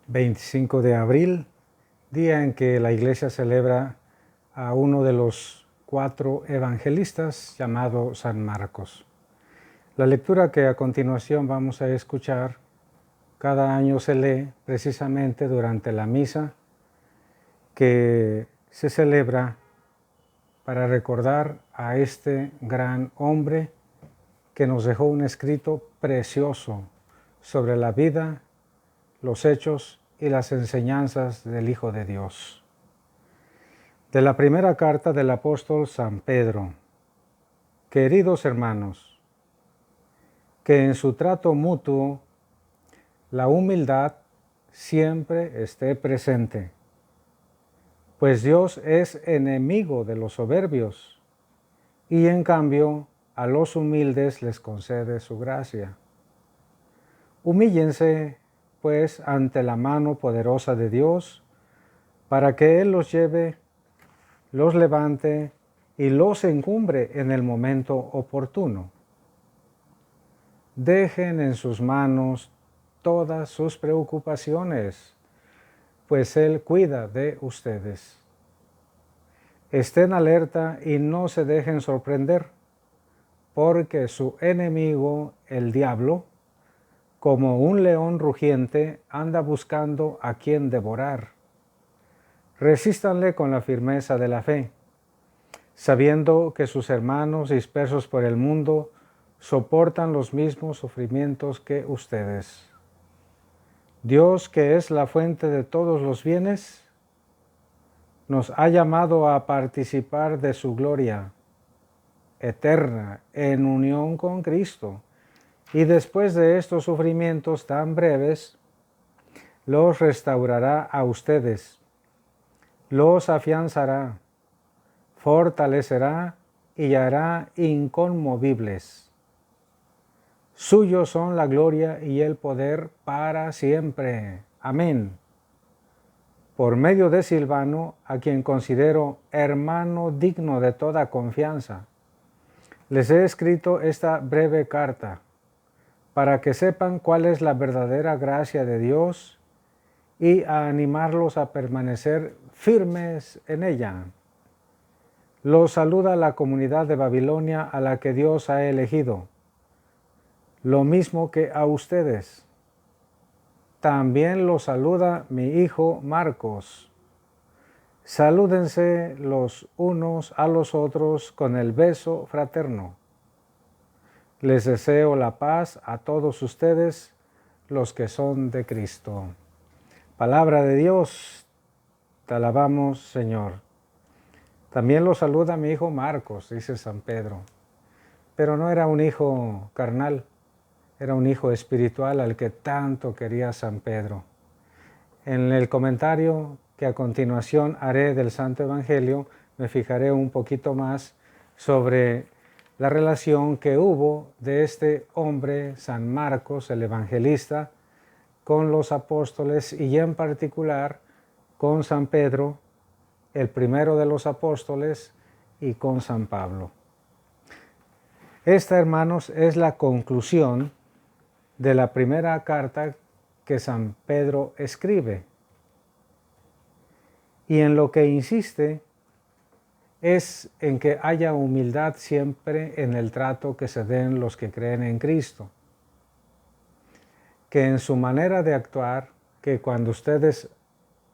25 de abril, día en que la Iglesia celebra a uno de los 4 evangelistas llamado San Marcos. La lectura que a continuación vamos a escuchar cada año se lee precisamente durante la misa que se celebra para recordar a este gran hombre que nos dejó un escrito precioso sobre la vida, los hechos y las enseñanzas del Hijo de Dios. De la primera carta del apóstol San Pedro. Queridos hermanos, que en su trato mutuo la humildad siempre esté presente, pues Dios es enemigo de los soberbios y en cambio a los humildes les concede su gracia. Humíllense, pues, ante la mano poderosa de Dios, para que Él los lleve, los levante y los encumbre en el momento oportuno. Dejen en sus manos todas sus preocupaciones, pues Él cuida de ustedes. Estén alerta y no se dejen sorprender, porque su enemigo, el diablo, como un león rugiente, anda buscando a quien devorar. Resístanle con la firmeza de la fe, sabiendo que sus hermanos dispersos por el mundo soportan los mismos sufrimientos que ustedes. Dios, que es la fuente de todos los bienes, nos ha llamado a participar de su gloria eterna en unión con Cristo, y después de estos sufrimientos tan breves, los restaurará a ustedes, los afianzará, fortalecerá y hará inconmovibles. Suyos son la gloria y el poder para siempre. Amén. Por medio de Silvano, a quien considero hermano digno de toda confianza, les he escrito esta breve carta, para que sepan cuál es la verdadera gracia de Dios y a animarlos a permanecer firmes en ella. Los saluda la comunidad de Babilonia a la que Dios ha elegido, lo mismo que a ustedes. También los saluda mi hijo Marcos. Salúdense los unos a los otros con el beso fraterno. Les deseo la paz a todos ustedes, los que son de Cristo. Palabra de Dios, te alabamos, Señor. También lo saluda mi hijo Marcos, dice San Pedro. Pero no era un hijo carnal, era un hijo espiritual al que tanto quería San Pedro. En el comentario que a continuación haré del Santo Evangelio, me fijaré un poquito más sobre la relación que hubo de este hombre, San Marcos, el evangelista, con los apóstoles y en particular con San Pedro, el primero de los apóstoles, y con San Pablo. Esta, hermanos, es la conclusión de la primera carta que San Pedro escribe. Y en lo que insiste es en que haya humildad siempre en el trato que se den los que creen en Cristo. Que en su manera de actuar, que cuando ustedes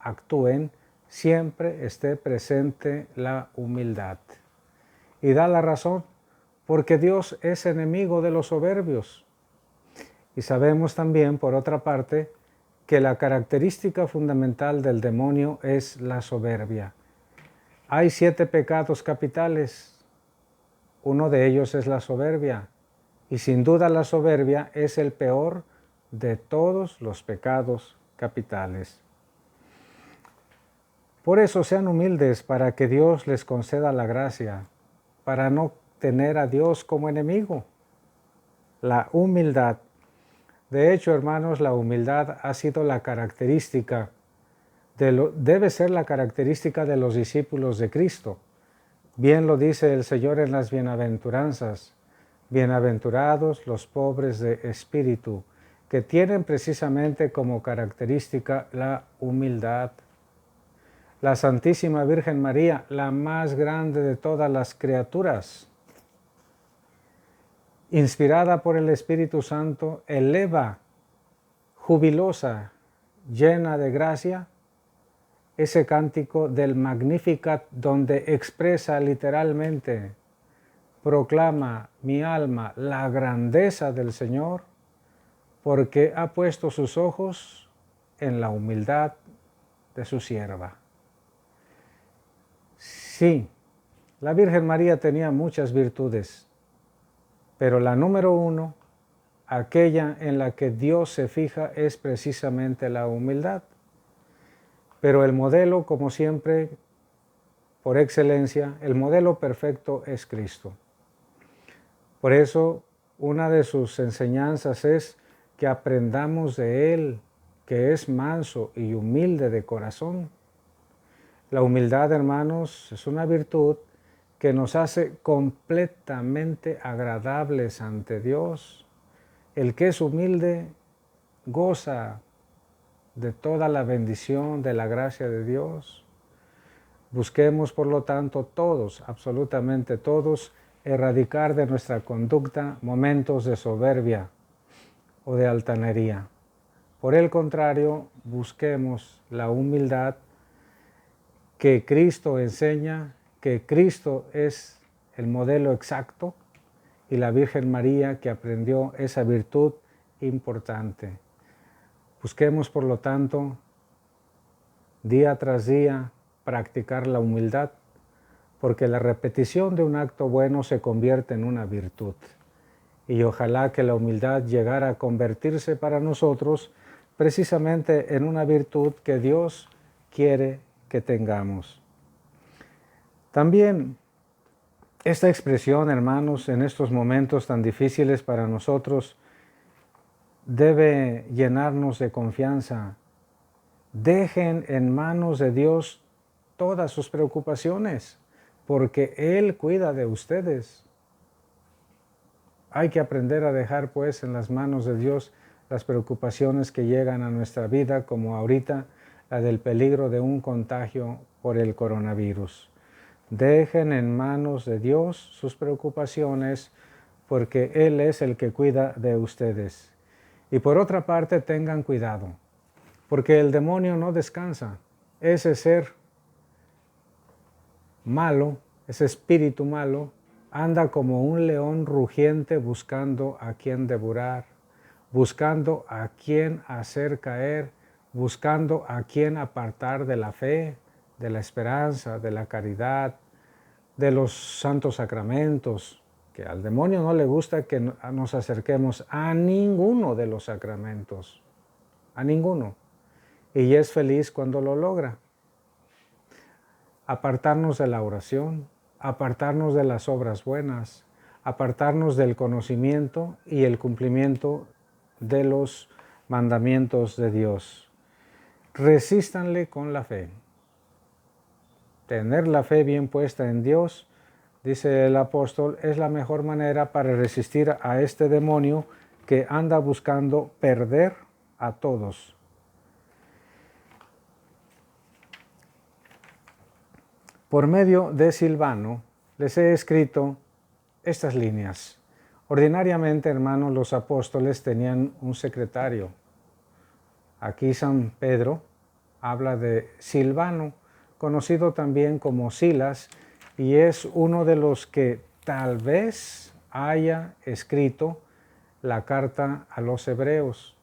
actúen, siempre esté presente la humildad. Y da la razón, porque Dios es enemigo de los soberbios. Y sabemos también, por otra parte, que la característica fundamental del demonio es la soberbia. Hay 7 pecados capitales. Uno de ellos es la soberbia. Y sin duda la soberbia es el peor de todos los pecados capitales. Por eso sean humildes para que Dios les conceda la gracia, para no tener a Dios como enemigo. La humildad. De hecho, hermanos, la humildad ha sido la característica debe ser la característica de los discípulos de Cristo. Bien lo dice el Señor en las bienaventuranzas. Bienaventurados los pobres de espíritu, que tienen precisamente como característica la humildad. La Santísima Virgen María, la más grande de todas las criaturas, inspirada por el Espíritu Santo, eleva, jubilosa, llena de gracia, ese cántico del Magnificat, donde expresa literalmente, proclama mi alma la grandeza del Señor, porque ha puesto sus ojos en la humildad de su sierva. Sí, la Virgen María tenía muchas virtudes, pero la número uno, aquella en la que Dios se fija, es precisamente la humildad. Pero el modelo, como siempre, por excelencia, el modelo perfecto es Cristo. Por eso, una de sus enseñanzas es que aprendamos de Él, que es manso y humilde de corazón. La humildad, hermanos, es una virtud que nos hace completamente agradables ante Dios. El que es humilde goza de toda la bendición, de la gracia de Dios. Busquemos, por lo tanto, todos, absolutamente todos, erradicar de nuestra conducta momentos de soberbia o de altanería. Por el contrario, busquemos la humildad que Cristo enseña, que Cristo es el modelo exacto y la Virgen María que aprendió esa virtud importante. Busquemos, por lo tanto, día tras día, practicar la humildad, porque la repetición de un acto bueno se convierte en una virtud. Y ojalá que la humildad llegara a convertirse para nosotros precisamente en una virtud que Dios quiere que tengamos. También esta expresión, hermanos, en estos momentos tan difíciles para nosotros, debe llenarnos de confianza. Dejen en manos de Dios todas sus preocupaciones, porque Él cuida de ustedes. Hay que aprender a dejar pues en las manos de Dios las preocupaciones que llegan a nuestra vida, como ahorita la del peligro de un contagio por el coronavirus. Dejen en manos de Dios sus preocupaciones, porque Él es el que cuida de ustedes. Y por otra parte, tengan cuidado, porque el demonio no descansa. Ese ser malo, ese espíritu malo, anda como un león rugiente buscando a quien devorar, buscando a quien hacer caer, buscando a quien apartar de la fe, de la esperanza, de la caridad, de los santos sacramentos, que al demonio no le gusta que nos acerquemos a ninguno de los sacramentos, a ninguno, y es feliz cuando lo logra. Apartarnos de la oración, apartarnos de las obras buenas, apartarnos del conocimiento y el cumplimiento de los mandamientos de Dios. Resístanle con la fe. Tener la fe bien puesta en Dios, dice el apóstol, es la mejor manera para resistir a este demonio que anda buscando perder a todos. Por medio de Silvano les he escrito estas líneas. Ordinariamente, hermanos, los apóstoles tenían un secretario. Aquí San Pedro habla de Silvano, conocido también como Silas, y es uno de los que tal vez haya escrito la carta a los hebreos.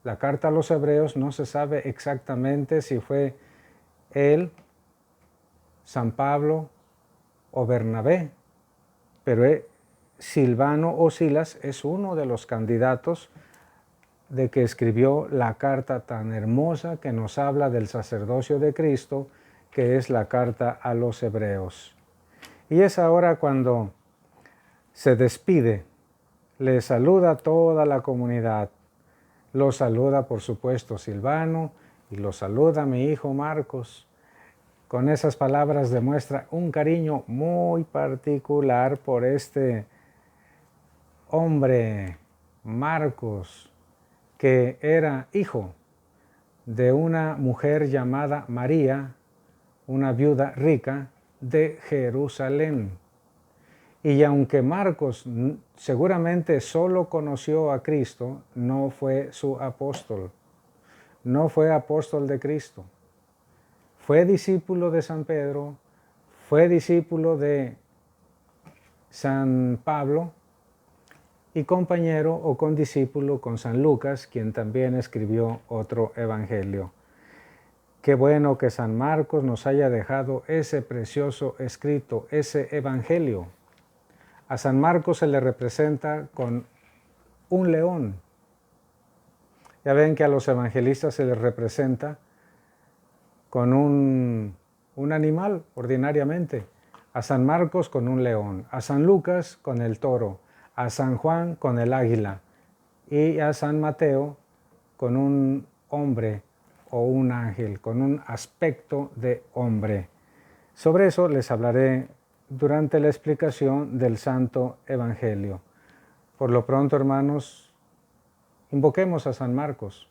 La carta a los hebreos no se sabe exactamente si fue él, San Pablo o Bernabé, pero Silvano o Silas es uno de los candidatos de que escribió la carta tan hermosa que nos habla del sacerdocio de Cristo, que es la carta a los hebreos. Y es ahora cuando se despide, le saluda a toda la comunidad. Lo saluda, por supuesto, Silvano, y lo saluda mi hijo Marcos. Con esas palabras demuestra un cariño muy particular por este hombre, Marcos, que era hijo de una mujer llamada María, una viuda rica de Jerusalén. Y aunque Marcos seguramente solo conoció a Cristo, no fue su apóstol, no fue apóstol de Cristo. Fue discípulo de San Pedro, fue discípulo de San Pablo y compañero o condiscípulo con San Lucas, quien también escribió otro evangelio. Qué bueno que San Marcos nos haya dejado ese precioso escrito, ese evangelio. A San Marcos se le representa con un león. Ya ven que a los evangelistas se les representa con un animal ordinariamente. A San Marcos con un león, a San Lucas con el toro, a San Juan con el águila y a San Mateo con un hombre o un ángel, con un aspecto de hombre. Sobre eso les hablaré durante la explicación del Santo Evangelio. Por lo pronto, hermanos, invoquemos a San Marcos,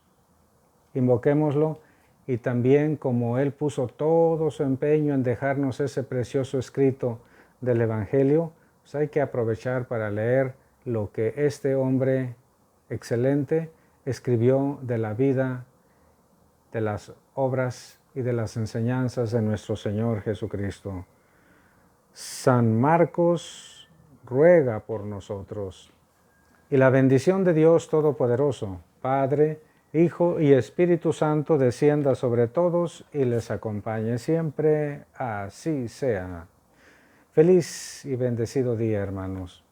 invoquémoslo, y también como él puso todo su empeño en dejarnos ese precioso escrito del Evangelio, pues hay que aprovechar para leer lo que este hombre excelente escribió de la vida, de las obras y de las enseñanzas de nuestro Señor Jesucristo. San Marcos ruega por nosotros. Y la bendición de Dios Todopoderoso, Padre, Hijo y Espíritu Santo, descienda sobre todos y les acompañe siempre. Así sea. Feliz y bendecido día, hermanos.